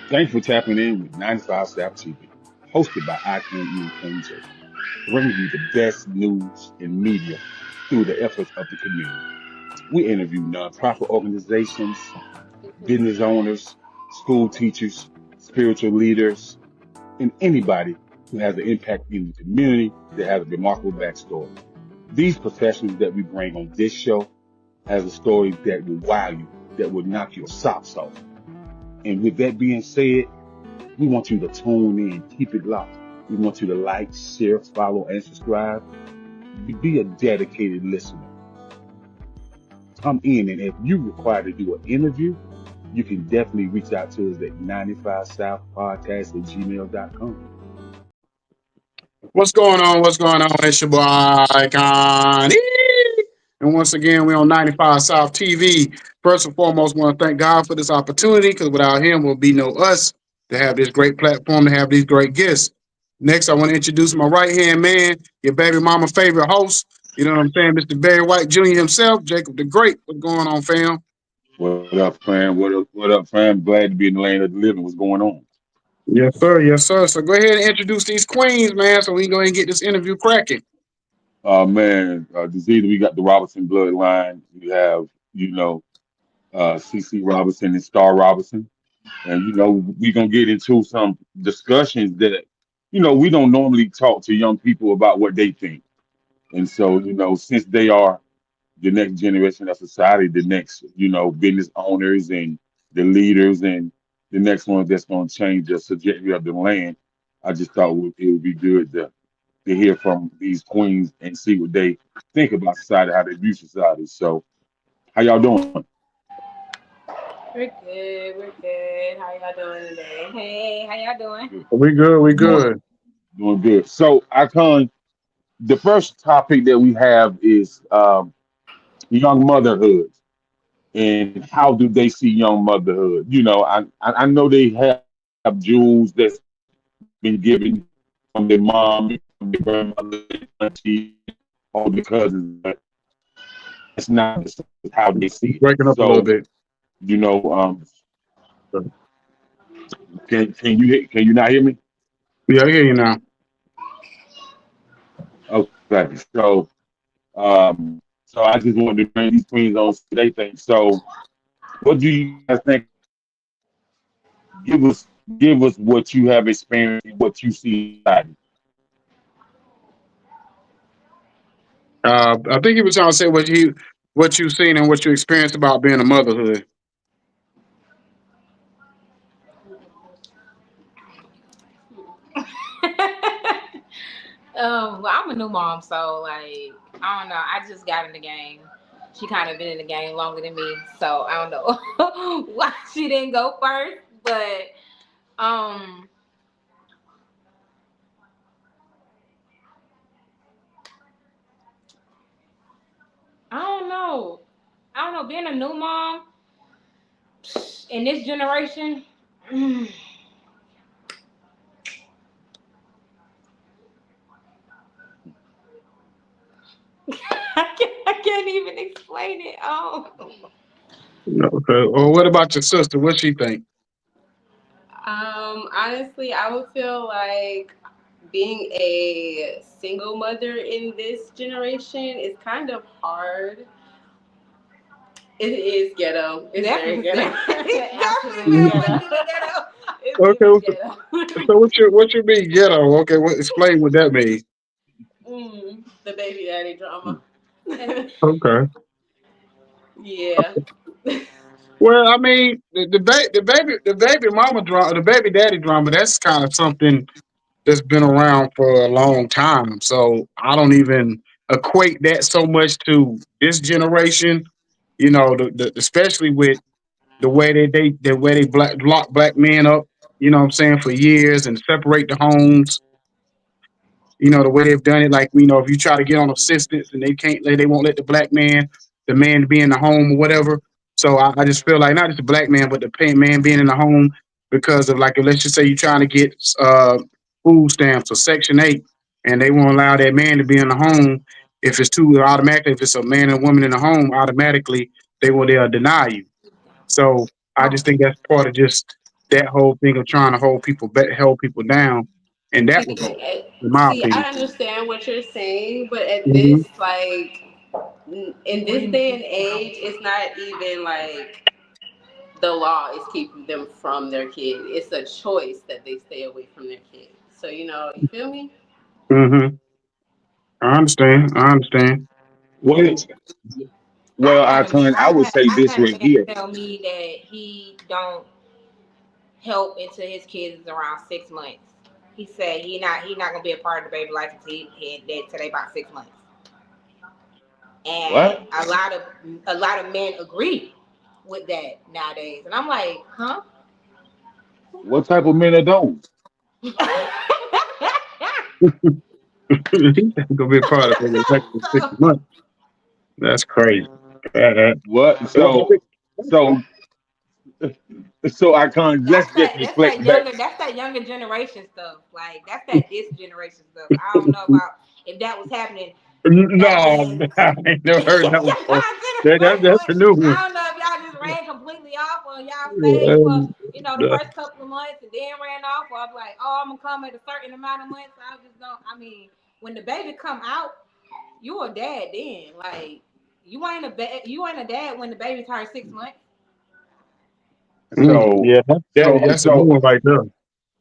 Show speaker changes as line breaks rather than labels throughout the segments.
Thanks for tapping in with 95 South TV, hosted by Ikon bringing you the best news and media through the efforts of the community. We interview nonprofit organizations, business owners, school teachers, spiritual leaders, and anybody who has an impact in the community that has a remarkable backstory. These professionals that we bring on this show has a story that will wow you, that will knock your socks off. And with that being said, we want you to tune in, keep it locked. We want you to like, share, follow, and subscribe. Be a dedicated listener. Come in, and if you require to do an interview, you can definitely reach out to us at 95southpodcast@gmail.com.
What's going on? What's going on? It's your boy Ikon. And once again, we're on 95 South TV. First and foremost, want to thank God for this opportunity because without him, will be no us to have this great platform, to have these great guests. Next, I want to introduce my right-hand man, your baby mama favorite host. You know what I'm saying? Mr. Barry White Jr. himself, Jacob the Great. What's going on, fam?
What up, fam? What up, fam? Glad to be in the land of the living. What's going on?
Yes, sir. Yes, sir. So go ahead and introduce these queens, man, so we can go ahead and get this interview cracking.
Man, this evening we got the Robinson Bloodline. We have, CC Robinson and Star Robinson. And, we're going to get into some discussions that, we don't normally talk to young people about what they think. And so, since they are the next generation of society, the next, business owners and the leaders and the next one that's going to change the trajectory of the land, I just thought it would be good to hear from these queens and see what they think about society, how they view society. So, how y'all doing?
We're good. We're good. How y'all doing today? Hey, how y'all doing?
We good. We
Doing,
good.
doing good. So, Icon, the first topic that we have is young motherhood and how do they see young motherhood? I know they have jewels that's been given from their mom, from their grandmother, auntie, all the cousins, but it's not how they see it.
Breaking up a little
So,
bit.
you know, um, can you not hear me?
Yeah, I hear you now.
Okay, so I just wanted to bring these queens on today thing. So, what do you guys think? Give us give us what you have experienced, what you see inside.
I think he was trying to say what you've seen and what you experienced about being a motherhood.
Well, I'm a new mom, so like I don't know. I just got in the game. She kind of been in the game longer than me, so I don't know why she didn't go first. But um, I don't know. I don't know. Being a new mom in this generation. I can't even explain it. Oh.
Okay. Well, what about your sister? What she think?
Honestly, I would feel like being a single mother in this generation is kind of hard. It is ghetto. It's very ghetto.
Absolutely ghetto.
Okay.
It's ghetto.
So what you mean ghetto? Okay. Explain what that means.
The baby daddy drama.
Okay.
Yeah.
Well, I mean, the baby mama drama, the baby daddy drama. That's kind of something that's been around for a long time. So I don't even equate that so much to this generation. You know, especially with the way they lock black men up. You know what I'm saying, for years and separate the homes. You know, the way they've done it, like, if you try to get on assistance and they won't let the man be in the home or whatever. So I just feel like not just the black man, but the man being in the home because of, like, let's just say you're trying to get food stamps or Section 8 and they won't allow that man to be in the home. If it's a man and a woman in the home, automatically they'll deny you. So I
Oh,
just think that's part of just that whole thing of trying to hold people back, hold people down in that regard, in my
See, I
opinion.
understand what you're saying, but at
Hmm.
this, like, in this day and age, it's not even like the law is keeping them from their kid. It's a choice that they stay away from their kid. So, you feel me?
Hmm. I understand. I understand.
Well, well, I would say
I
this
had a
right
man
here.
tell me that he don't help until his kids is around 6 months. He said he not gonna be a part of the baby life until till they about 6 months. And
What?
a lot of men agree with that nowadays. And I'm like, huh?
What type of men are those?
He's gonna be a part of it in the next six
so
months. That's crazy.
What?
Well, I think-
So, so I can't. Let's
that's
just
that
reflect back.
that's that younger generation stuff. Like that's that this generation stuff. I don't know about if that was happening back
no,
then.
I ain't never heard that one before. That's
But
a new one.
I don't know if y'all just ran completely off or y'all stayed for
Um,
the first couple of months and then ran off, or I'm like, oh, I'm gonna come at a certain amount of months. I just don't. I mean, when the baby come out, you a dad then. Like you ain't a dad when the baby turns 6 months.
So,
yeah,
so,
that's a new
so,
one right there.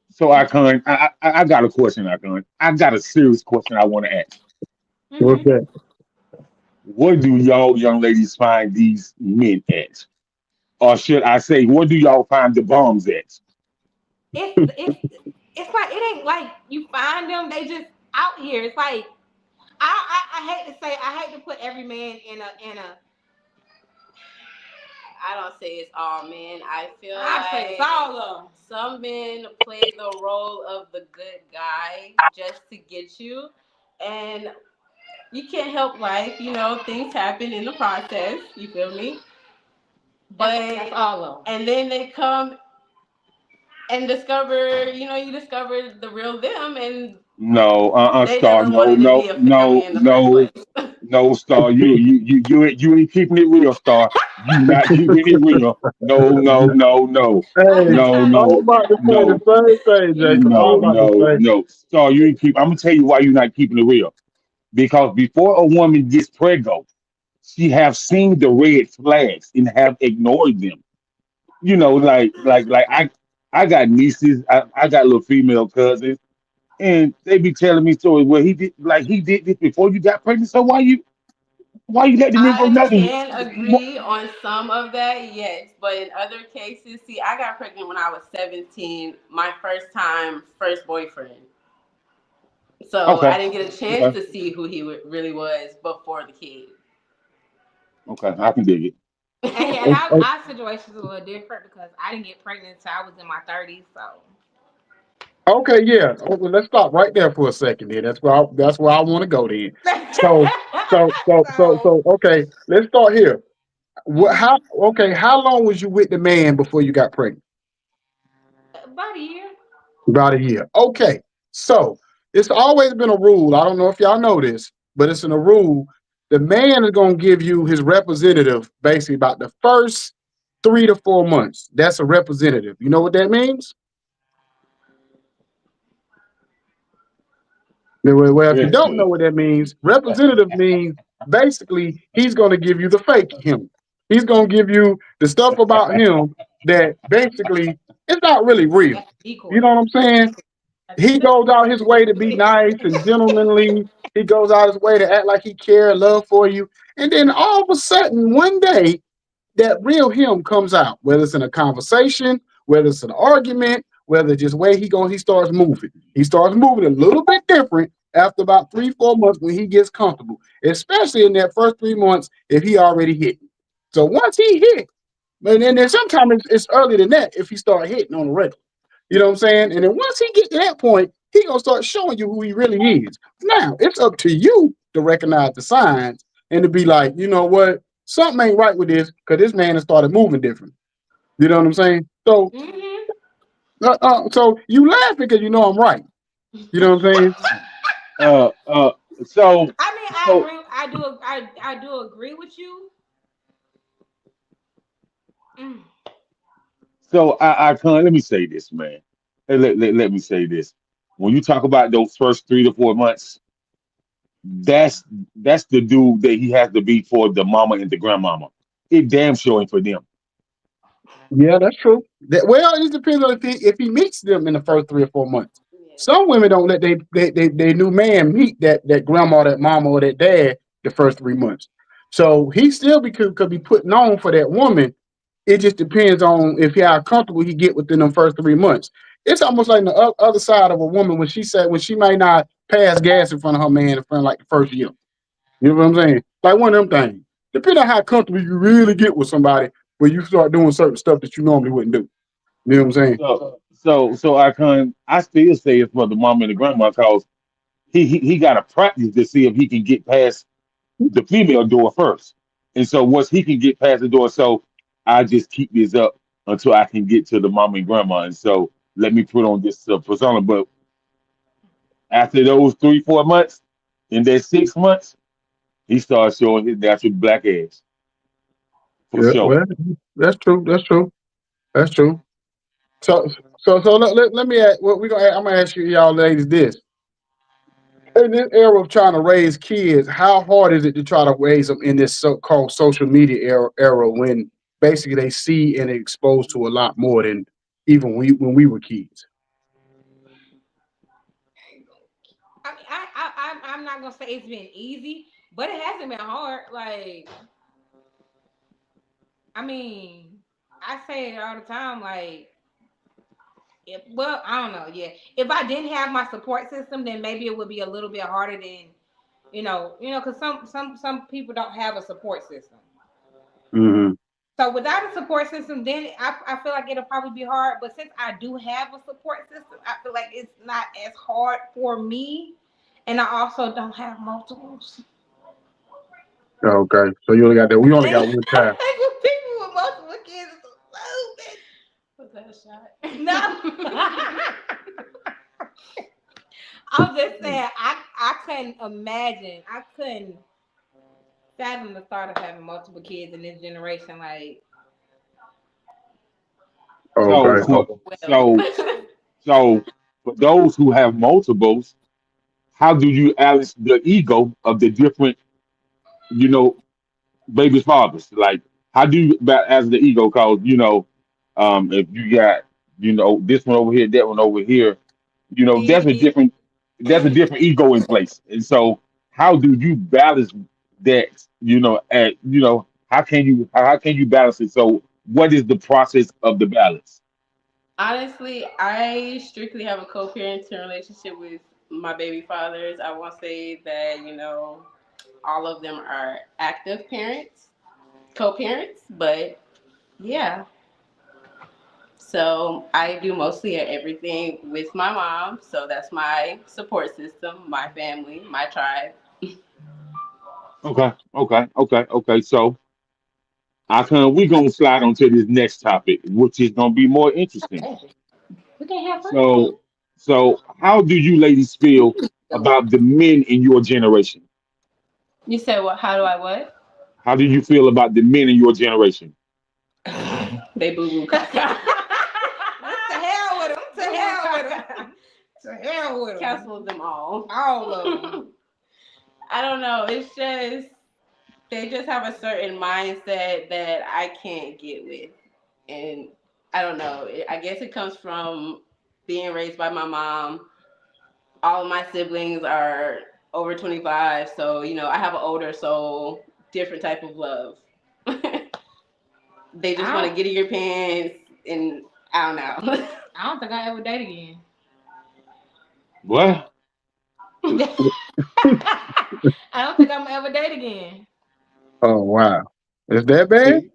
so I can't. I got a question. I can't. I got a serious question I want to ask.
What's
Mm-hmm.
that?
Where do y'all young ladies find these men at? Or should I say, where do y'all find the bombs at?
It's it's like it ain't like you find them. They just out here. It's like I hate to say I hate to put every man in a
I don't say it's all men. I feel
I say it's
like
all of them.
some men play the role of the good guy just to get you. And you can't help life, things happen in the process, you feel me?
That's
But,
all of them.
and then they come and discover, you discover the real them, and
No,
they
Star.
never
No,
wanted to be
no,
a family
no,
in the first
no,
place.
no, Star. You ain't keeping it real, Star. You not keeping it real. No, no, no, no,
I'm
Hey,
just
no,
trying to
I was
no,
about to say the
no,
same thing, Jacob. I was
no,
about to
no,
say,
no. Star, you ain't keep. I'm gonna tell you why you're not keeping it real. Because before a woman gets pregnant, she have seen the red flags and have ignored them. I got nieces, I got little female cousins, and they be telling me stories where he did this before you got pregnant. So why you let the nigga
I
know?
can agree on some of that, yes, but in other cases, see, I got pregnant when I was 17, my first time, first boyfriend. So I
Okay,
didn't get a chance
okay,
to see who he really was before the kid.
okay, I can dig it.
and
oh, oh,
our situation's a little different because I didn't get pregnant until I was in my 30s. So
okay, yeah. Oh, well, let's stop right there for a second. Then that's where I want to go. Then, so
so
okay, let's start here.
mhm.
How long was you with the man before you got pregnant?
About a year.
About a year. Okay, so it's always been a rule. I don't know if y'all know this, but it's in a rule. The man is going to give you his representative basically about the first 3 to 4 months. That's a representative. You know what that means? Well, if you don't know what that means, representative means basically he's going to give you the fake him. He's going to give you the stuff about him that basically it's not really real.
That's a
You
decoy.
know what I'm saying? He goes out his way to be nice and gentlemanly. He goes out his way to act like he care, love for you. And then all of a sudden, one day, that real him comes out, whether it's in a conversation, whether it's an argument, whether just way he starts moving. He starts moving a little bit different after about 3, 4 months when he gets comfortable, especially in that first 3 months if he already hit. So once he hit, and then sometimes it's earlier than that if he start hitting on the regular. You know what I'm saying? And then once he gets to that point, he gonna start showing you who he really is. Now it's up to you to recognize the signs and to be like, you know what, something ain't right with this because this man has started moving different. You know what I'm saying?
Hmm.
So you laugh because you know I'm right. You know what I'm saying?
Uh, uh, so,
I mean, I
so,
agree. I do agree with you. Mm.
So I can't. Let me say this, man. Let me say this. When you talk about those first 3 to 4 months, that's that's the dude that he has to be for the mama and the grandmama. It damn sure ain't for them.
Yeah, that's true. Well, it just depends on if he meets them in the first 3 or 4 months.
Yeah.
Some women don't let they new man meet that grandma, that mama, or that dad the first 3 months. So he still could be putting on for that woman. It just depends on if how comfortable he get within them first 3 months. It's almost like the other side of a woman when she might not pass gas in front of her man in front of like the first year. You know what I'm saying? Like one of them things. Depending on how comfortable you really get with somebody, where you start doing certain stuff that you normally wouldn't do. You know what I'm saying?
So I still say it's for the mama and the grandma because he got to practice to see if he can get past the female door first. And so once he can get past the door, so I just keep this up until I can get to the mama and grandma. And so let me put on this persona. But after those 3 4 months, in that 6 months, he starts showing his natural black ass for
Yeah,
sure.
well, that's true. That's true. That's true. So, so let me ask. What we gonna? I'm gonna ask you, y'all ladies, this. In this era of trying to raise kids, how hard is it to try to raise them in this so-called social media era when basically they see and are exposed to a lot more than even when we were kids?
I mean, I'm not gonna say it's been easy, but it hasn't been hard. Like, I mean, I say it all the time. Like, well, I don't know. Yeah, if I didn't have my support system, then maybe it would be a little bit harder than because some people don't have a support system.
Mm-hmm.
So without a support system, then I feel like it'll probably be hard. But since I do have a support system, I feel like it's not as hard for me. And I also don't have multiples.
Okay, so you only got that. We only got one child.
People with multiple kids is stupid.
Was that a shot?
No. I'm just saying, I couldn't imagine. I couldn't fathom the thought of having multiple kids in this generation. Like,
So
Okay.
for
well,
so so for those who have multiples, how do you balance the ego of the different, you know, baby fathers? Like, how do you as the ego? Cause if you got this one over here, that one over here,
see,
that's a different ego in place. And so, how do you balance that? How can you balance it? So, what is the process of the balance?
Honestly, I strictly have a co-parenting relationship with my baby fathers. I won't say that, all of them are active parents, co-parents, but yeah. So I do mostly everything with my mom. So that's my support system, my family, my tribe.
Okay. So, we're gonna slide on to this next topic, which is gonna be more interesting.
we can have fun.
So, how do you ladies feel about the men in your generation?
You said what? How do I what?
How do you feel about the men in your generation?
They boo boo
To
caca.
hell with them. To hell with them. To hell with them.
Cancel them all.
All of them.
I don't know. It's just they just have a certain mindset that I can't get with, and I don't know. I guess it comes from being raised by my mom. All of my siblings are over 25, so I have an older soul, different type of love. They just want
I
to get in your pants, and I don't know.
I don't think I ever date again.
What?
I don't think I'm ever date again.
Oh wow, is that bad?
See,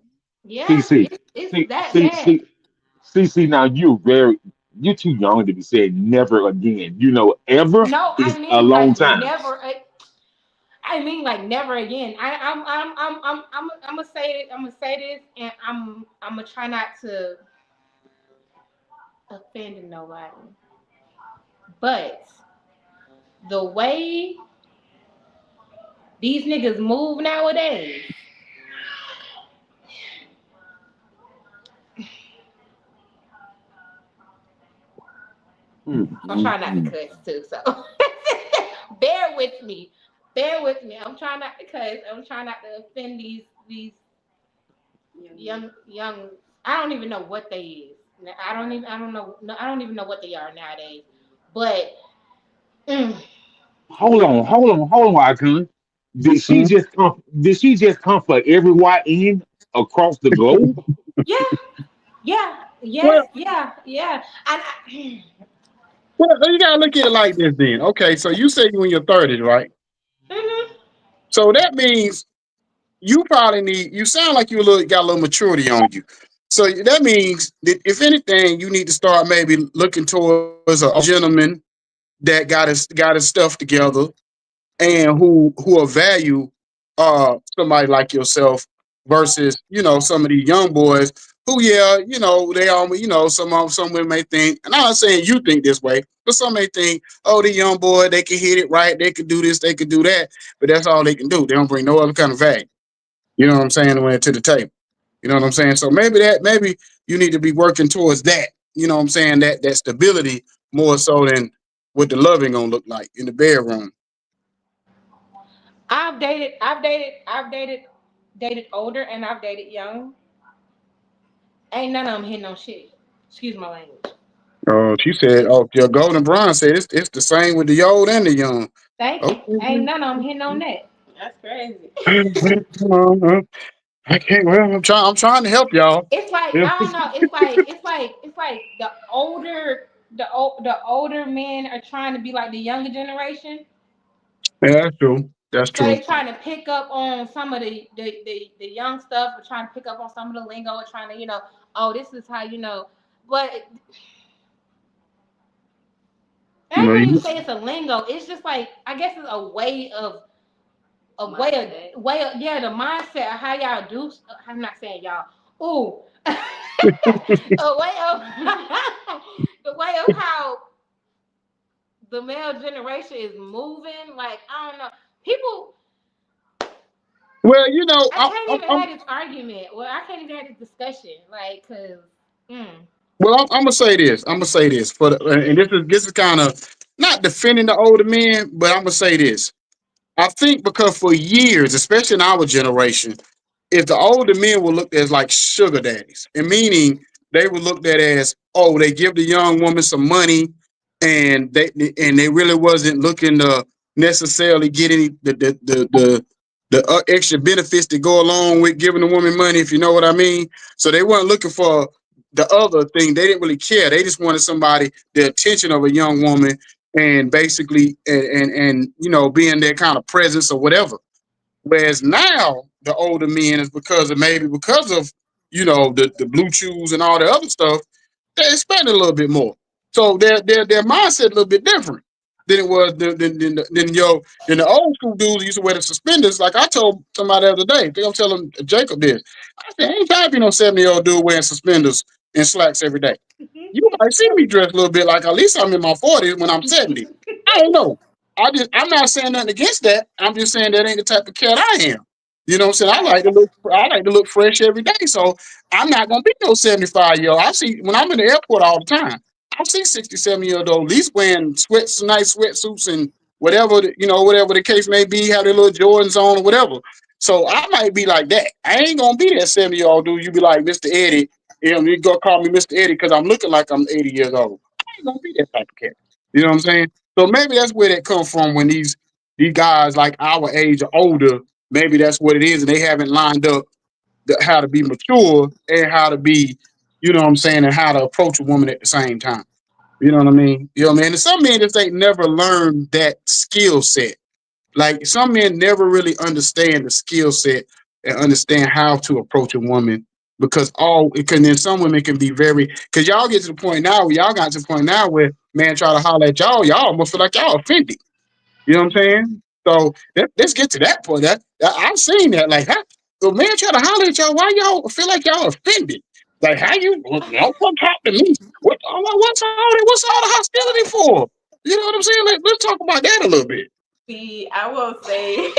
see,
Yeah,
see,
it's
see,
that
see,
bad.
see, see. Now you're too young to be saying never again. Ever
No, I
is a
mean
long
like
time.
never. I mean like never again. I'm gonna say it. I'm gonna say this, and I'm gonna try not to offend nobody. But the way these niggas move nowadays, I'm trying not to
Mm.
cuss too, so bear with me. Bear with me. I'm trying not to cuss. I'm trying not to offend these young. I don't even know what they is. I don't know. No, I don't even know what they are nowadays. But mm,
Hold on, Icon.
Mhm.
Did she just come for every YN across the globe?
yeah, yeah, yes,
Well,
yeah, yeah. And I,
well, you gotta look at it like this then. Okay, so you say you in your 30s, right?
mhm.
So that means you probably need. You sound like got a little maturity on you. So that means that if anything, you need to start maybe looking towards a gentleman that got his stuff together and who will value somebody like yourself versus some of these young boys who they all some women may think, and I'm not saying you think this way, but some may think, oh, the young boy, they can hit it right, they can do this, they can do that, but that's all they can do. They don't bring no other kind of value, you know what I'm saying, when to the table. You know what I'm saying? So maybe you need to be working towards that, you know what I'm saying, that stability more so than what the loving gonna look like in the bedroom.
Dated older, and I've dated young. Ain't none of them hitting no shit. Excuse my language.
Oh, she said, oh, your golden bronze said it's the same with the old and the young.
Thank you. Ain't
Okay.
none of them hitting on that.
That's crazy.
I can't. Well, I'm trying to help y'all.
It's like
Yeah,
I don't know. It's like the older men are trying to be like the younger generation.
that's true. That's
So
true.
they trying to pick up on some of the young stuff, or trying to pick up on some of the lingo, or trying to oh, this is how But I
You
ain't
know,
gonna even
you,
say it's a lingo. It's just like I guess it's a way of
Mindset.
yeah, the mindset of how y'all do. I'm not saying y'all. Ooh, a way of the way of how the male generation is moving. Like I don't know, people.
well,
I can't even have this argument. Well, I can't even have this discussion. Like, cause, mm,
I'm gonna say this. I'm gonna say this and this is kind of not defending the older men, but I'm gonna say this. I think because for years, especially in our generation, if the older men were looked at as like sugar daddies, and meaning they were looked at as, oh, they give the young woman some money, and they really wasn't looking to necessarily get any the extra benefits that go along with giving the woman money, if you know what I mean. So they weren't looking for the other thing. They didn't really care. They just wanted somebody, the attention of a young woman, and basically and being their kind of presence or whatever. Whereas now the older men is because of the blue chews and all the other stuff, they're spending a little bit more. So their mindset a little bit different than it was than the old school dudes used to wear the suspenders. Like I told somebody the other day, I think I'm telling Jacob this. I said, ain't time for no 70-year-old dude wearing suspenders and slacks every day. You might see me dressed a little bit like at least I'm in my 40s when I'm 70. I don't know. I'm not saying nothing against that. I'm just saying that ain't the type of cat I am. You know what I'm saying?
right.
I like to look fresh every day. So I'm not gonna be no 75-year-old. I see when I'm in the airport all the time. I see 67-year-old at least wearing nice sweatsuits and whatever the case may be, have their little Jordans on or whatever. So I might be like that. I ain't gonna be that 70-year-old dude. You be like Mr. Eddie. You gonna call me Mr. Eddie because I'm looking like I'm 80 years old. I ain't gonna be that type of cat. You know what I'm saying? So maybe that's where that comes from when these guys like our age or older, maybe that's what it is, and they haven't lined up how to be mature and how to be, you know what I'm saying, and how to approach a woman at the same time. You know what I mean? You know what I mean? And some men just ain't never learned that skill set. Like some men never really understand the skill set and understand how to approach a woman because then some women can be very because y'all get to the point now where y'all got to the point now where man try to holler at y'all almost feel like y'all offended. You know what I'm saying? So let's get to that point. I've seen that. Like, the man try to holler at y'all. Why y'all feel like y'all offended? Like, how y'all come talk to me? What's all the hostility for? You know what I'm saying? Let's talk about that a little bit.
See, I will say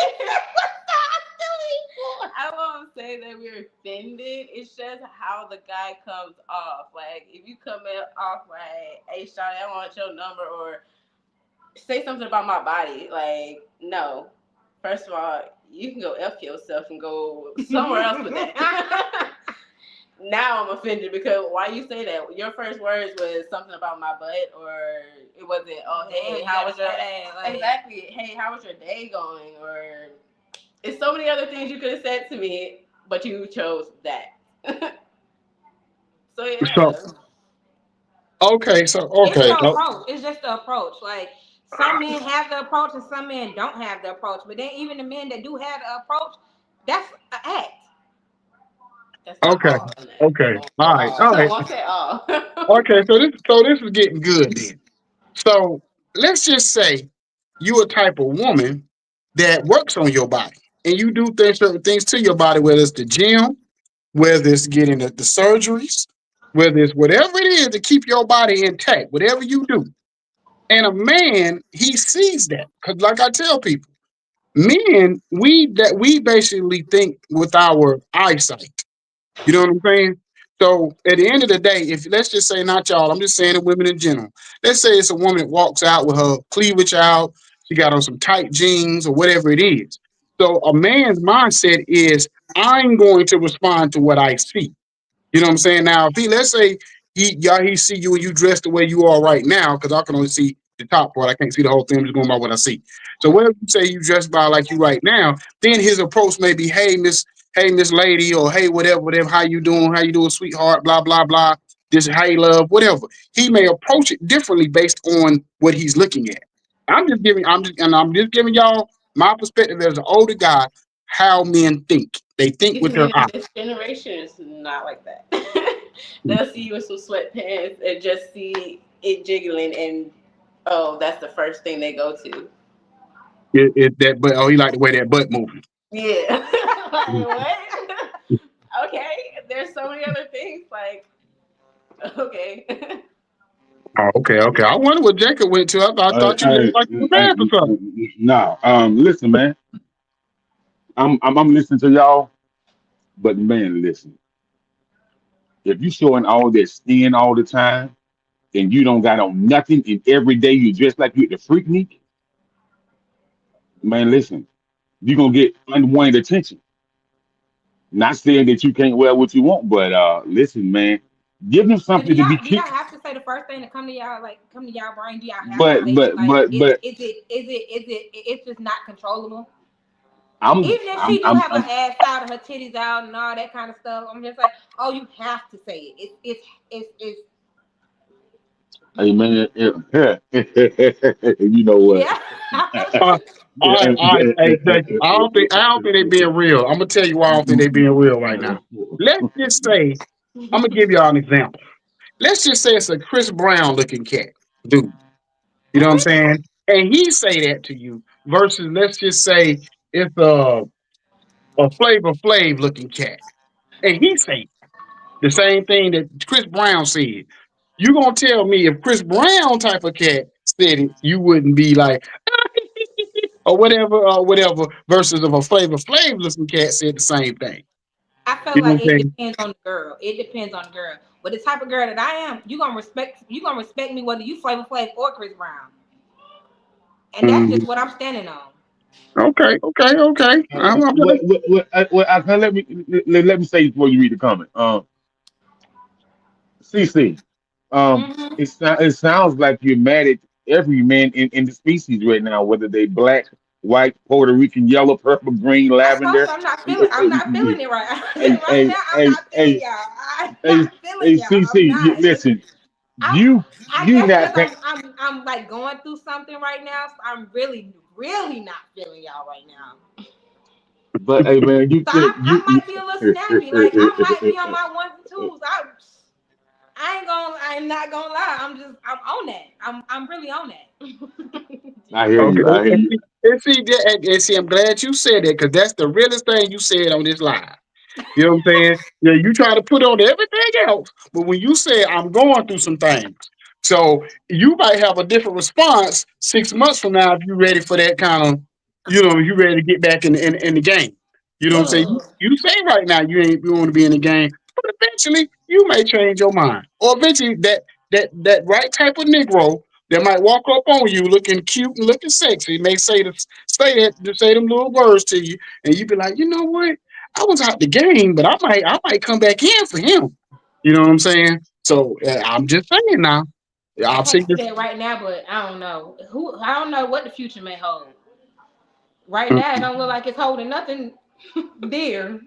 I won't say that we're offended. It's just how the guy comes off. Like, if you come off like, "Hey, Shawty, I want your number," or say something about my body, like, no. First of all, you can go F yourself and go somewhere else with that. Now I'm offended because why you say that? Your first words was something about my butt, or it wasn't, "Oh, hey, how was your day?" Like, exactly. "Hey, how was your day going?" Or it's so many other things you could have said to me, but you chose that. So
So
yeah.
okay, so
It's
okay,
the approach. It's just the approach. Like some men have the approach and some men don't have the approach. But then even the men that do have the approach, that's an act.
That's not
okay,
all.
okay. All right, all
I
right.
won't say all.
Okay, so this is getting good then. So let's just say you a type of woman that works on your body and you do certain things to your body, whether it's the gym, whether it's getting the surgeries, whether it's whatever it is to keep your body intact, whatever you do. And a man, he sees that. Because like I tell people, men, we basically think with our eyesight. You know what I'm saying? So at the end of the day, if let's just say not y'all, I'm just saying the women in general. Let's say it's a woman that walks out with her cleavage out, she got on some tight jeans or whatever it is. So a man's mindset is I'm going to respond to what I see. You know what I'm saying? Now, if he, let's say he see you and you dressed the way you are right now, because I can only see the top part, I can't see the whole thing. I'm just going by what I see. So whatever you say you dressed by like you right now, then his approach may be, hey Miss Lady, or hey whatever, how you doing, sweetheart, blah blah blah. This hey love, whatever. He may approach it differently based on what he's looking at. I'm just giving y'all my perspective as an older guy, how men think. They think
These
with their
men in
eyes.
this generation is not like that. They'll see you in some sweatpants and just see it jiggling, and oh, that's the first thing they go to.
That but he like the way that butt moving.
Yeah. Like, what? Okay. There's so many other things. Like, okay.
Oh, okay, okay. I wonder what Jacob went to. I
I,
thought you looked like you were
I,
mad for something.
no, listen, man. I'm listening to y'all, but man, listen. If you showing all that skin all the time and you don't got on nothing, and every day you dress like you at the Freaknik, man, listen, you're gonna get unwanted attention. Not saying that you can't wear what you want, but listen, man, give them
So
something to be
do y'all
kicked.
have to say the first thing that come to y'all brain? Do y'all have to
But
say it?
but
Like
but but
it's just not controllable?
I'm
Even if
I'm
she do
I'm,
have her
I'm
ass out and her titties out and all that kind of stuff, I'm just like, oh, you have to say it. It's
hey man, you know what?
yeah.
Uh, all right, hey Jacob. I don't think they being real. I'm gonna tell you why I don't think they being real right now. Let's just say I'm gonna give y'all an example. Let's just say it's a Chris Brown looking cat, dude. You know what I'm
Mhm.
saying? And he say that to you versus let's just say it's a Flavor Flav looking cat, and he say the same thing that Chris Brown said. You gonna tell me if Chris Brown type of cat said it, you wouldn't be like or whatever. Versus if a Flavor Flav looking cat said the same thing.
I feel
You know
like
what I'm
it
saying?
depends on the girl. It depends on the girl. But the type of girl that I am, you gonna respect me whether you Flavor Flav or Chris Brown, and that's just
Mhm.
what I'm standing on.
Okay, okay, okay.
Let me say before you read the comment. CC,
Hmm.
it sounds like you're mad at every man in the species right now, whether they black, white, Puerto Rican, yellow, purple, green,
I told you
lavender.
I'm not feeling it right.
Hey,
Right
hey,
now, I'm
hey,
not feeling
hey,
y'all. I'm
hey,
not feeling
hey,
y'all. I'm
CC,
not.
listen,
I'm.
you
I
you
guess
not
because
paying.
I'm like going through something right now. So I'm really not feeling y'all right now.
But hey man,
So I might be a little snappy. Like I might be on my ones and twos. I'm not gonna lie. I'm on that. I'm really on that.
I hear
Okay,
you. I hear you.
and see, I'm glad you said that because that's the realest thing you said on this live. You know what I'm saying? Yeah, you try to put on everything else, but when you say I'm going through some things, so you might have a different response 6 months from now if you're ready for that kind of, you ready to get back in the game. You know what I'm saying?
Ugh.
You say right now you want to be in the game, but eventually you may change your mind. Or eventually that right type of Negro that might walk up on you looking cute and looking sexy may say them little words to you, and you be like, you know what? I was out the game, but I might come back in for him. You know what I'm saying? So I'm just saying now.
I
I've
hate
seen
to say
this.
that right now, but I don't know who. I don't know what the future may hold. Right now, it don't look like it's holding nothing dear,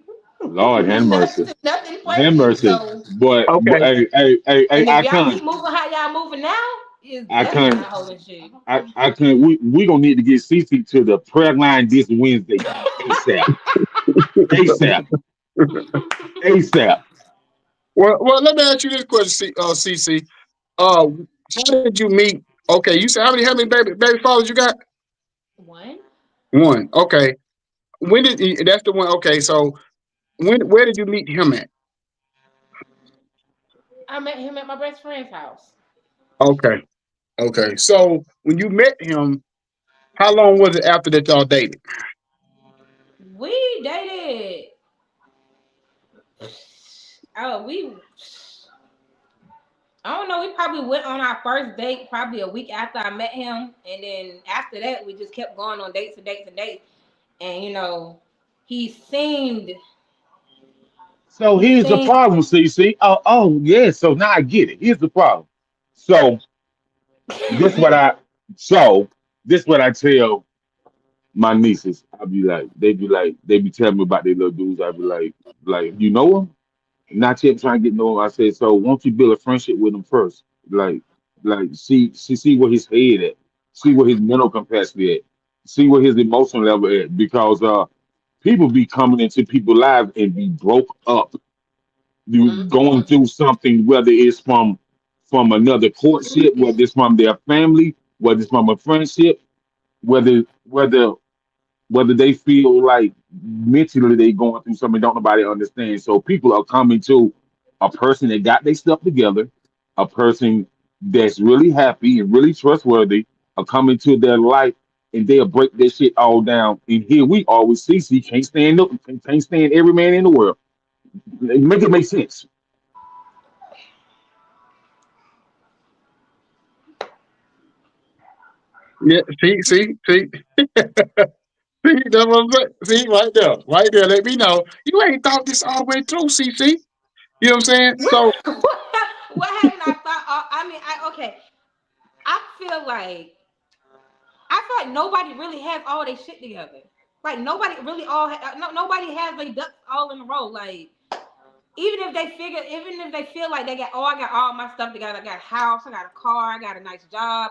Lord have mercy.
nothing
Have
precious.
mercy.
So,
But
Okay.
hey,
and if y'all keep moving how y'all moving now, it's
I
definitely
can't.
not holding shit.
I can't. We gonna need to get Cece to the prayer line this Wednesday, ASAP, ASAP, ASAP.
Well, let me ask you this question, CC. How did you meet? Okay, you said how many baby fathers you got?
One,
One. Okay. That's the one? Okay, so where did you meet him at?
I met him at my best friend's house.
Okay. Okay. So when you met him, how long was it after that y'all dated?
We dated. Oh, we. I don't know. We probably went on our first date probably a week after I met him, and then after that, we just kept going on dates and dates and dates. And he seemed
So
he
here's the
seemed
problem, CC. Oh yeah. So now I get it. Here's the problem. So this what I. So this what I tell my nieces. They be telling me about their little dudes. I be like, you know him? Not yet trying to get to know him. I said, so won't you build a friendship with him first? See where his head at, see where his mental capacity at, see where his emotional level at. Because people be coming into people's lives and be broke up. You going through something, whether it's from another courtship, whether it's from their family, whether it's from a friendship, whether whether whether they feel like mentally they going through something don't nobody understand. So people are coming to a person that got their stuff together, a person that's really happy and really trustworthy, are coming to their life and they'll break their shit all down. And here we are with CC, can't stand every man in the world. Make it make sense.
Yeah. See. That's what I'm saying. See, right there. Let me know you ain't thought this all the way through, CC. You know what I'm saying?
what,
So
what haven't I thought? I mean, okay. I feel like nobody really has all their shit together. Like nobody really nobody has their ducks all in a row. Like even if they feel like they got, I got all my stuff together. I got a house, I got a car, I got a nice job.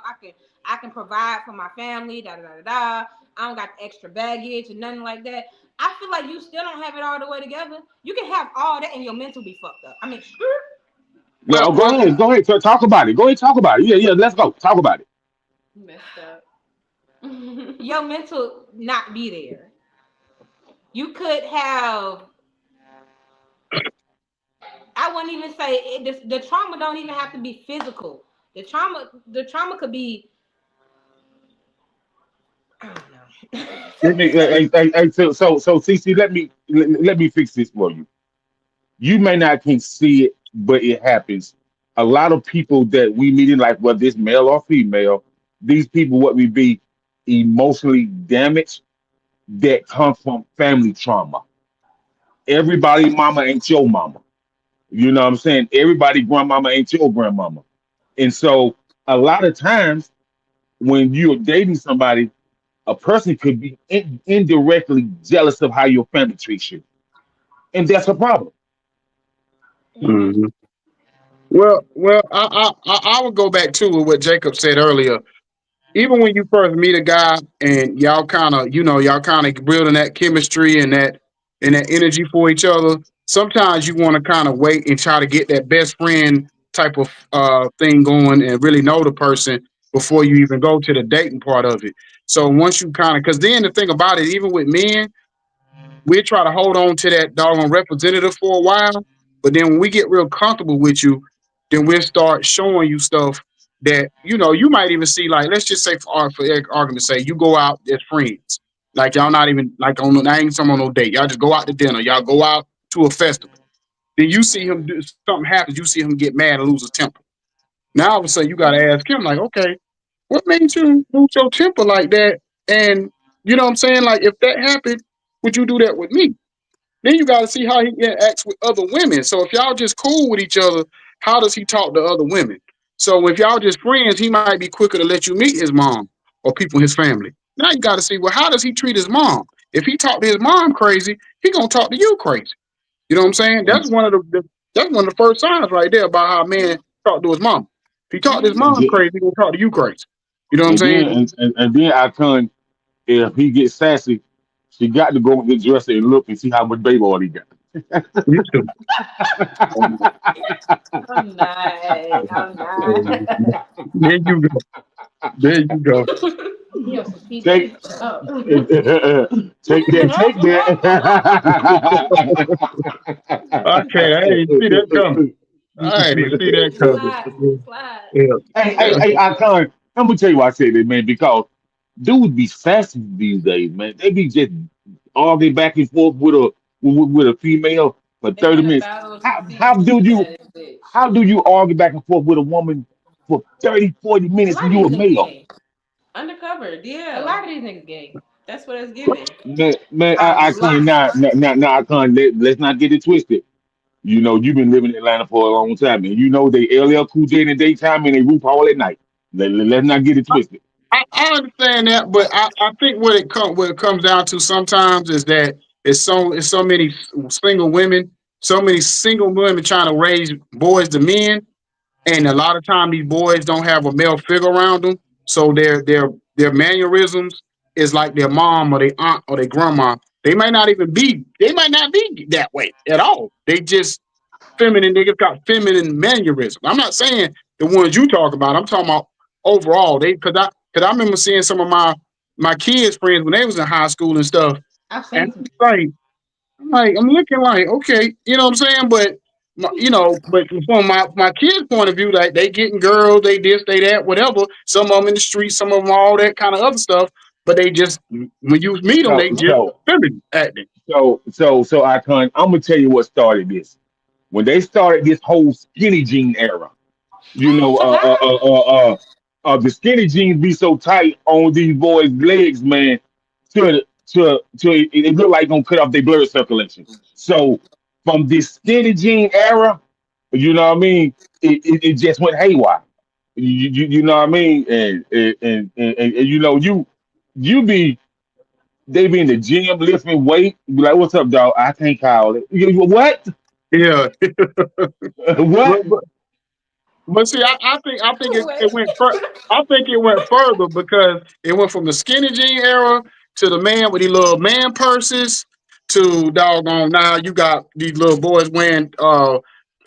I can provide for my family. Da da da da. I don't got the extra baggage and nothing like that. I feel like you still don't have it all the way together. You can have all that and your mental be fucked up. I mean,
Yeah,
well,
oh,
well,
go ahead, talk about it. Go ahead, talk about it. Yeah, let's go, talk about it.
Messed up.
your mental not be there. You could have. I wouldn't even say the trauma don't even have to be physical. The trauma could be. I don't know.
Let me, so CC, let me fix this for you. You may not can see it, but it happens. A lot of people that we meet in life, whether it's male or female, these people what we be emotionally damaged that come from family trauma. Everybody mama ain't your mama. You know what I'm saying? Everybody grandmama ain't your grandmama. And so a lot of times when you're dating somebody, a person could be indirectly jealous of how your family treats you. And that's a problem.
Mhm.
mhm. Well, I would go back to what Jacob said earlier. Even when you first meet a guy and y'all kind of building that chemistry and that energy for each other, sometimes you want to kind of wait and try to get that best friend type of thing going and really know the person before you even go to the dating part of it. So once you kind of, because then the thing about it, even with men, we try to hold on to that doggone representative for a while, but then when we get real comfortable with you, then we'll start showing you stuff that you might even see. Like let's just say for argument's sake, you go out as friends. Like y'all not even like on I ain't some on no date. Y'all just go out to dinner. Y'all go out to a festival. Then you see him do something happens. You see him get mad and lose his temper. Now all of a sudden you gotta ask him like, okay, what made you lose your temper like that? And you know what I'm saying? Like if that happened, would you do that with me? Then you got to see how he interacts with other women. So if y'all just cool with each other, how does he talk to other women? So if y'all just friends, he might be quicker to let you meet his mom or people in his family. Now you got to see, well, how does he treat his mom? If he talk to his mom crazy, he gonna talk to you crazy. You know what I'm saying? That's one of that's one of the first signs right there about how a man talk to his mom. If he talk to his
And
mom
then,
crazy, he gonna talk to you crazy. You know what I'm
and then,
saying?
and then I turn if he gets sassy, she got to go with the dresser and look and see how much baby oil he got.
You too.
I'm not. I'm not.
There you go. There you go.
He on some
Take
PT. Oh.
take that, take
Okay, I didn't see that coming. I didn't see that coming.
Slide. Slide.
Yeah,
hey,
yeah.
I can't. I'm gonna tell you why I said that, man, because dudes be sassy these days, man. They be just arguing back and forth with a female for
They
30
got a
minutes.
battle to
How
see
how
who
do
be
you
baddest bitch.
how do you argue back and forth with a woman for 30, 40
A
minutes and
lot of
you a
these niggas
male?
gay.
Undercover,
A
yeah.
lot of these niggas gay.
That's what it's giving.
Man,
A
I can't
lot.
now I can't let's not get it twisted. You know, you've been living in Atlanta for a long time, and you know they LL Cool J in the daytime and they Roof Hall at night. Let's not get it twisted.
I understand that, but I think what it comes down to sometimes is that it's so many single women, so many single women trying to raise boys to men, and a lot of time these boys don't have a male figure around them, so their mannerisms is like their mom or their aunt or their grandma. They might not be that way at all. They just feminine niggas got feminine mannerisms. I'm not saying the ones you talk about. I'm talking about overall. They because I remember seeing some of my kids' friends when they was in high school and stuff,
I've
and
seen some.
I'm looking like okay, you know what I'm saying, but. But from my kids' point of view, like they getting girls, they this, they that, whatever. Some of them in the street, some of them all that kind of other stuff. But they just when you meet them,
So
they just
so
feminine acting.
so I can I'm gonna tell you what started this. When they started this whole skinny jean era, you know, the skinny jeans be so tight on these boys' legs, man, to it look like gonna cut off their blood circulation. So from this skinny jean era, you know what I mean, it just went haywire. You know what I mean, and you know you be they be in the gym lifting weight, be like, "What's up, dog? I can't call it." What?
Yeah,
What?
but, But see, I think it
Wait.
went I think it went further because it went from the skinny jean era to the man with these little man purses to doggone now you got these little boys wearing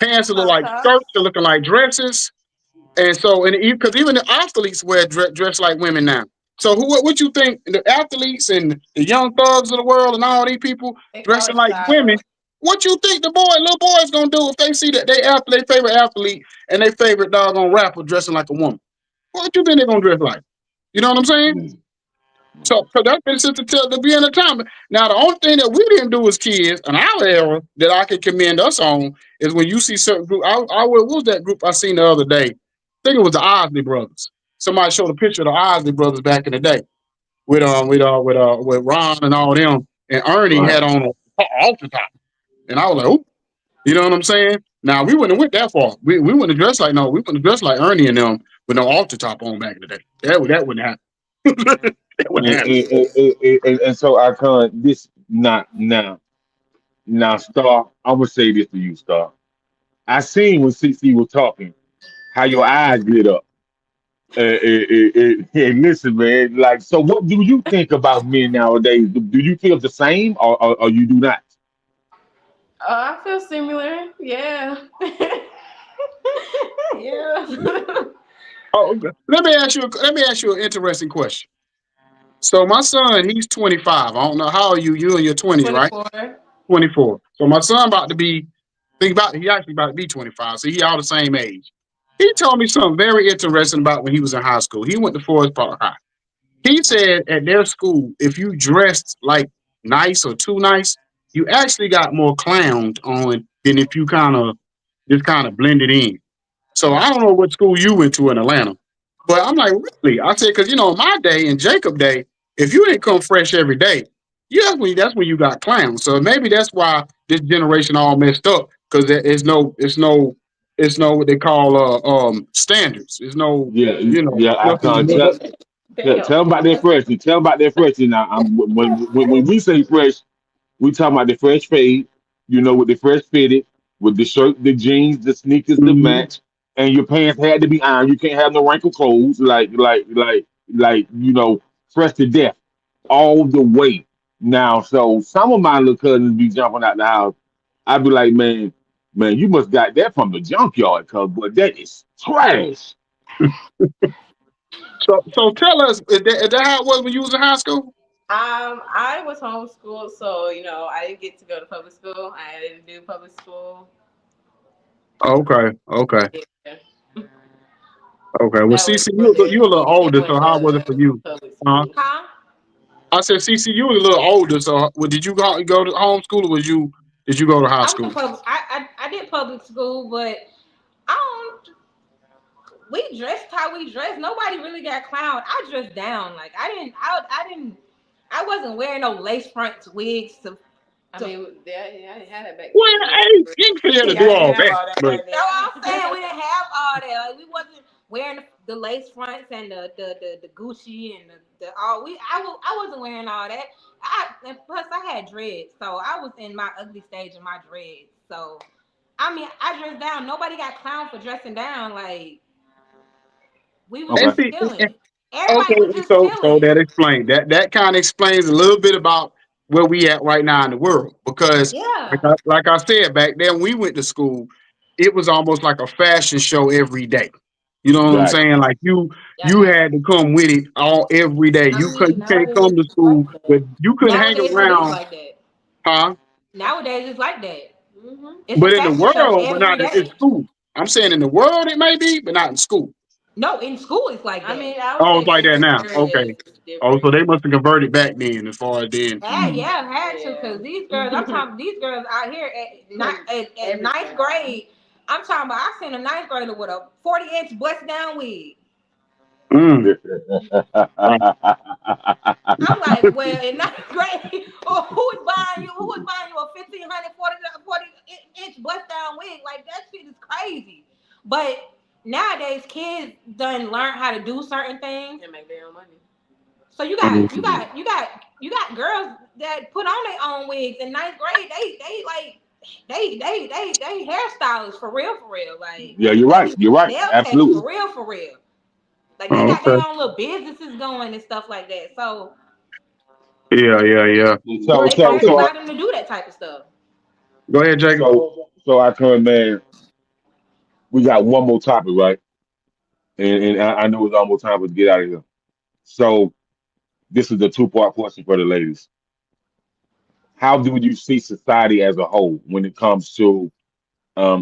pants that look
Crop
like
top.
skirts that looking like dresses. And so, and because even the athletes wear dress like women now. So, what you think the athletes and the young thugs of the world and all these people
They call
dressing
it
like women?
style.
What you think the little boys gonna do if they see that their favorite athlete and their favorite doggone rapper dressing like a woman? What you think they gonna dress like? You know what I'm saying?
Mm.
So, cause that's been since the beginning of time. Now, the only thing that we didn't do as kids in our era that I can commend us on is when you see certain group. What was that group I seen the other day? I think it was the Osley Brothers. Somebody showed a picture of the Osley Brothers back in the day with Ron and all them, and Ernie had
Right.
on a altar top, and I was like, "Ooh," you know what I'm saying? Now we wouldn't have went that far. We wouldn't have dressed like we wouldn't have dressed like Ernie and them with no altar top on back in the day. That wouldn't happen. That wouldn't
And,
happen.
and so I can't this not now Star. I'm gonna say this to you, Star. I seen when CC was talking how your eyes lit up. And listen, man. Like, so what do you think about men nowadays? Do you feel the same, or you do not?
Oh, I feel similar. Yeah.
Yeah.
Oh, okay. Let me ask you an interesting question. So my son, he's 25. I don't know how old you. You in your 20s, right?
24.
24. So my son about to be he actually about to be 25. So he all the same age. He told me something very interesting about when he was in high school. He went to Forest Park High. He said at their school, if you dressed like nice or too nice, you actually got more clowns on than if you kind of blended in. So I don't know what school you went to in Atlanta, but I'm like, really? I said, because in my day and Jacob day, if you didn't come fresh every day, yeah, that's when you got clowns. So maybe that's why this generation all messed up because it's no what they call standards. It's no
Yeah,
nothing to
Icon.
live up.
Tell them about that freshness. Tell them about that freshness. Now, when we say fresh, we talking about the fresh fade. With the fresh fitted, with the shirt, the jeans, the sneakers, the
Hmm.
match, and your pants had to be ironed. You can't have no wrinkled clothes. Fresh to death all the way. Now, so some of my little cousins be jumping out the house. I'd be like, man, you must got that from the junkyard, cuz, but that is trash.
So tell us, is that how it was when you was in high school?
I was homeschooled, so I didn't get to go to public school. I didn't do public school.
Okay, okay,
Yeah.
okay. Well,
That was
CC, you
really
you a little older,
went
so how was it for
to
you?
public
Huh?
school.
Huh?
I said, CC, you was a little older, so did you go to homeschool or did you go to high
I went to
school?
public. I did public school, but I don't. We dressed how we dressed. Nobody really got clowned. I dressed down. Like I didn't. I didn't. I wasn't wearing no lace front wigs
I
to.
mean, I didn't have that back
Well,
then.
hey, you ain't fair to
Yeah,
do
I didn't
all
have
that,
all that
but
back
No, I'm saying we
then.
didn't have all that. Like we wasn't wearing the lace fronts and the Gucci and the all. I wasn't wearing all that. And plus I had dreads, so I was in my ugly stage of my dreads. So I mean, I dressed down. Nobody got clowned for dressing down. Like we was
and
Okay.
just
see,
chilling.
okay,
Everybody was just
so
chilling.
that explains that kind of explains a little bit about where we at right now in the world. Because like
Yeah.
I said back then, we went to school, it was almost like a fashion show every day. You know what I'm
Right.
saying? Like you
Yeah.
had to come with it all every day.
I
You
mean,
can't
nowadays
come to
it's like
school,
that.
but you couldn't hang
Nowadays it is
around,
like that.
huh?
Nowadays it's like that.
Hmm.
It's a
But in the
fashion show
world, but
every
not in
day.
school. I'm saying in the world it may be, but not in school.
No, in school it's like
I
that.
mean, I would
Oh,
say
it's like that now.
here
Okay.
it's
Oh, so
different.
they must have converted back then as far as then.
Yeah, had to,
Yeah.
cause these girls, I'm talking these girls out here at ninth
Everywhere.
grade. I'm talking about I seen a ninth grader with a 40-inch bust down wig.
Mm. Right.
I'm like, well, in ninth grade, who is buying you a 1,500 40 inch bust down wig? Like that shit is crazy. But nowadays, kids done learn how to do certain things.
And make their own money.
So you got girls that put on their own wigs in ninth grade. They hairstylists for real. Like
Yeah, you're right. You're right.
nail techs
Absolutely.
for real. Like they
Oh,
got their
okay.
own little businesses going and stuff like that. So
Yeah, yeah, yeah.
So,
they
so,
parents
so, I,
allow them to do that type of stuff.
Go ahead, Jacob.
so I told man, we got one more topic, right? And I know it's almost time for us to get out of here. So, this is the two-part question for the ladies. How do you see society as a whole when it comes to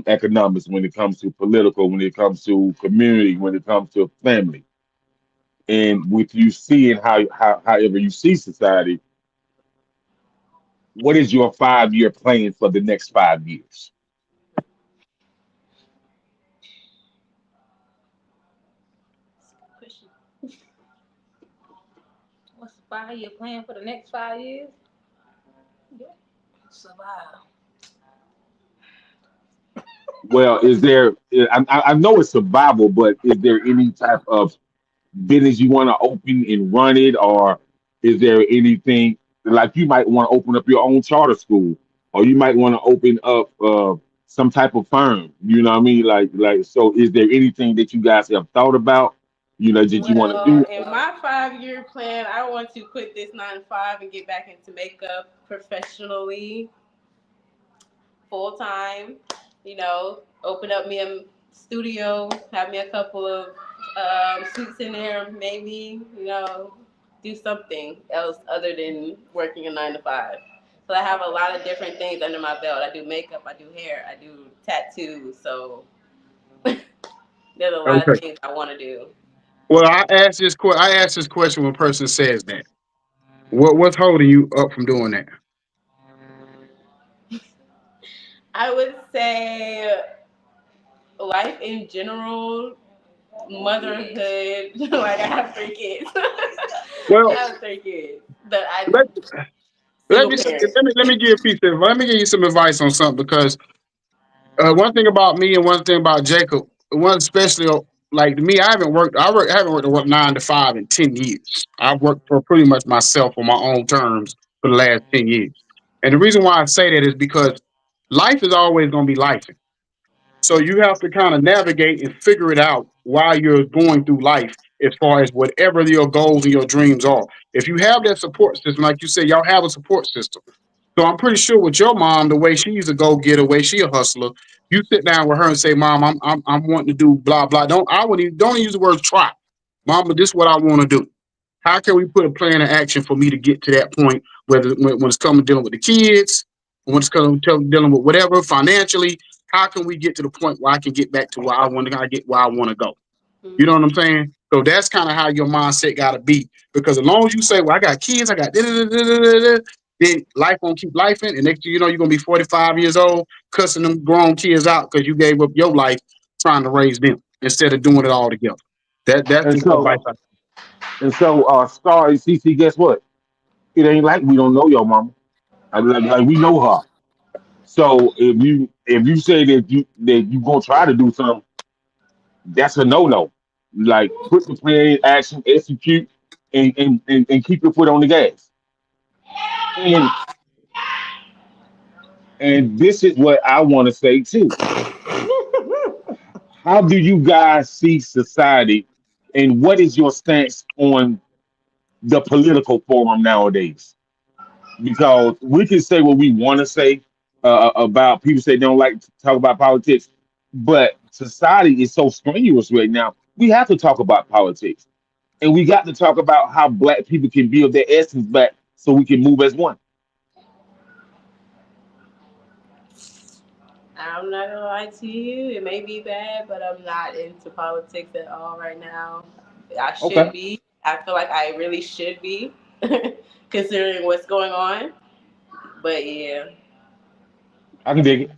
economics, when it comes to political, when it comes to community, when it comes to family? And with you seeing however you see society, what is your 5 year plan for the next 5 years?
Question.
What's the 5 year plan for the next 5 years? Yeah. Survive.
Well, is there? I know it's survival, but is there any type of business you want to open and run it, or is there anything like you might want to open up your own charter school, or you might want to open up some type of firm? You know what I mean? Like, so is there anything that you guys have thought about? That you want to
Well,
do?
in my 5 year plan, I want to quit this 9 to 5 and get back into makeup professionally, full time. Open up me a studio, have me a couple of suits in there, maybe. Do something else other than working a 9 to 5. So I have a lot of different things under my belt. I do makeup, I do hair, I do tattoos. So there's a lot of
Okay.
things I want to do.
Well, I asked this question when a person says that. What's holding you up from doing that?
I would say life in general, motherhood. Like I have 3 kids. I
Well,
have 3 kids. That I
let, let
single
me
parent.
let me give a piece of let me give you some advice on something because one thing about me and one thing about Jacob, one especially like me, I haven't worked to work 9 to 5 in 10 years. I've worked for pretty much myself on my own terms for the last 10 years. And the reason why I say that is because life is always going to be life. So you have to kind of navigate and figure it out while you're going through life as far as whatever your goals and your dreams are. If you have that support system, like you said, y'all have a support system. So I'm pretty sure with your mom, the way she's a go getter, the way she a hustler, you sit down with her and say, "Mom, I'm wanting to do blah blah." Don't use the word try, Mama. This is what I want to do. How can we put a plan of action for me to get to that point? Whether when it's coming dealing with the kids, when it's coming dealing with whatever financially, how can we get to the point where I can get back to where I want to get where I want to go? You know what I'm saying? So that's kind of how your mindset got to be. Because as long as you say, "Well, I got kids, I got," then life won't keep life in, and next thing you know, you're gonna be 45 years old cussing them grown kids out because you gave up your life trying to raise them instead of doing it all together. That's
And
the advice.
so, Star and CC, guess what? It ain't like we don't know your mama. Like we know her. So if you say that you gonna try to do something, that's a no no. Like put the plan in action, execute, and keep your foot on the gas. And and this is what I want to say too. How do you guys see society, and what is your stance on the political forum nowadays? Because we can say what we want to say about people say they don't like to talk about politics, but society is so strenuous right now. We have to talk about politics, and we got to talk about how Black people can build their essence back so we can move as one.
I'm not gonna lie to you. It may be bad, but I'm not into politics at all right now. I should
Okay,
be. I feel like I really should be, considering what's going on. But yeah.
I can dig it.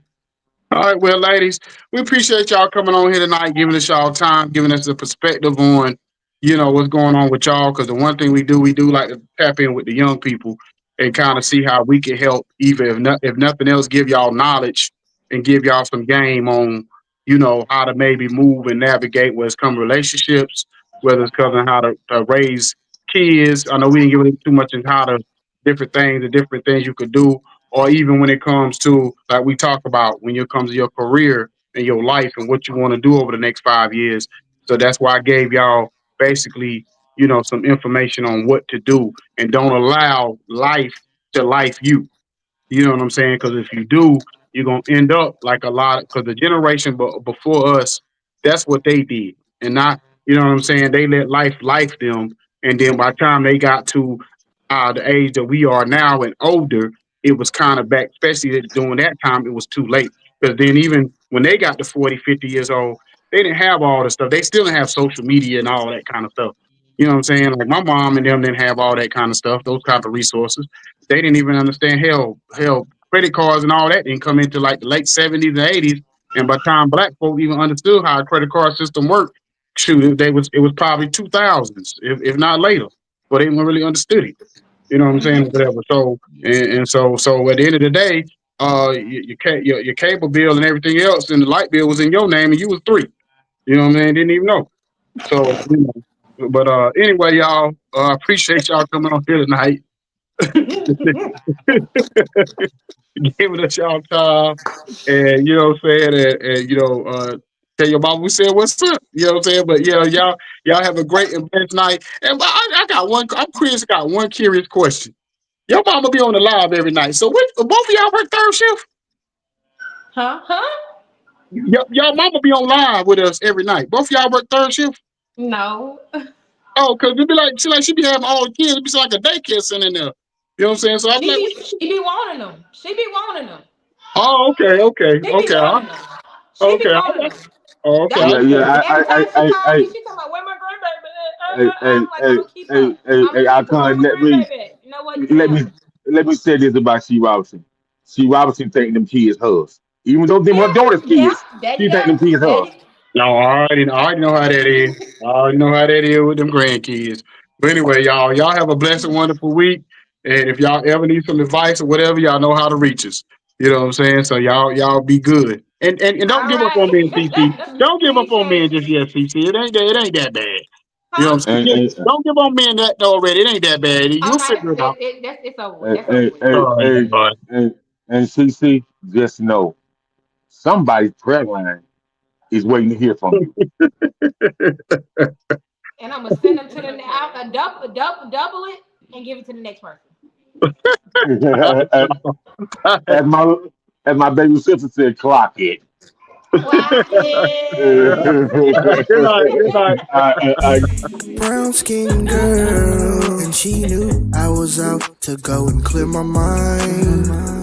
All right, well, ladies, we appreciate y'all coming on here tonight, giving us y'all time, giving us the perspective on, what's going on with y'all. Because the one thing we do like to tap in with the young people and kind of see how we can help, even if nothing else, give y'all knowledge and give y'all some game on, how to maybe move and navigate whether it's come relationships, whether it's coming how to raise kids. I know we didn't give it too much in how to different things you could do, or even when it comes to like we talk about when it comes to your career and your life and what you want to do over the next 5 years. So that's why I gave y'all basically, some information on what to do and don't allow life to life you. You know what I'm saying? Because if you do, you're gonna end up like a lot. Because the generation before us, that's what they did, and not what I'm saying. They let life them, and then by the time they got to the age that we are now and older, it was kind of back. Especially during that time, it was too late. Because then even when they got to 40, 50 years old, they didn't have all the stuff. They still didn't have social media and all that kind of stuff. You know what I'm saying? Like my mom and them didn't have all that kind of stuff, those kind of resources. They didn't even understand hell, credit cards and all that didn't come into like the late 70s and 80s. And by the time black folk even understood how a credit card system worked, shoot, it was probably 2000s, if not later. But they didn't really understood it. You know what I'm saying? Whatever. So and so at the end of the day, your cable bill and everything else and the light bill was in your name and you was three. You know what I mean? Didn't even know. So but anyway, y'all, appreciate y'all coming on here tonight. Giving us y'all time, and what I'm saying, and tell your mama we said what's up. You know what I'm saying? But yeah, y'all have a great and blessed night. And I got one. I'm curious. Got one curious question. Your mama be on the live every night. So both of y'all work third shift?
Huh? Huh?
Y'all mama be on live with us every night. Both of y'all work third shift?
No.
Oh, cause it be like she be having all the kids. It be like a daycare center in there. You know what I'm saying? So I'm like,
She be wanting them. She be wanting them.
oh, okay, okay,
She be
okay,
wanting them. She be
okay.
wanting them.
Oh, okay.
That
Yeah,
was
yeah.
every time she
I
called me, she talking about where my grandbaby
hey,
I
hey,
was like, I'm
hey,
gonna keep
hey,
her.
hey,
I'm
hey,
gonna keep her for
Icon,
my grandbaby. You know what?
let me
Yeah.
let me say this about She Robinson. She Robinson think them kids hers. Even though them her
Yeah.
daughter's
Yeah.
kids,
There you
she think
go.
them kids
There
hers.
you.
No, I already know how that is. I already know how that is with them grandkids. But anyway, y'all have a blessed and wonderful week. And if y'all ever need some advice or whatever, y'all know how to reach us. You know what I'm saying? So y'all be good. And don't
All
give up on
right.
me and CC. Don't give up on me
Appreciate
and just
you.
yet, CC. It ain't that bad. You know
Huh?
what I'm saying?
And
Don't give on me and that already. It ain't that bad.
Oh
You'll
no,
figure it out.
it's over with.
and
That's over
and
with.
and
Oh,
and,
boy.
and CC, just know somebody's prayer line is waiting to hear from you.
And I'm gonna send them to the double it and give it to the next person.
as my as my baby sister said, clock it.
Clock it.
Good night. Good night.
I
Brown skin girl, and she knew I was out to go and clear my mind.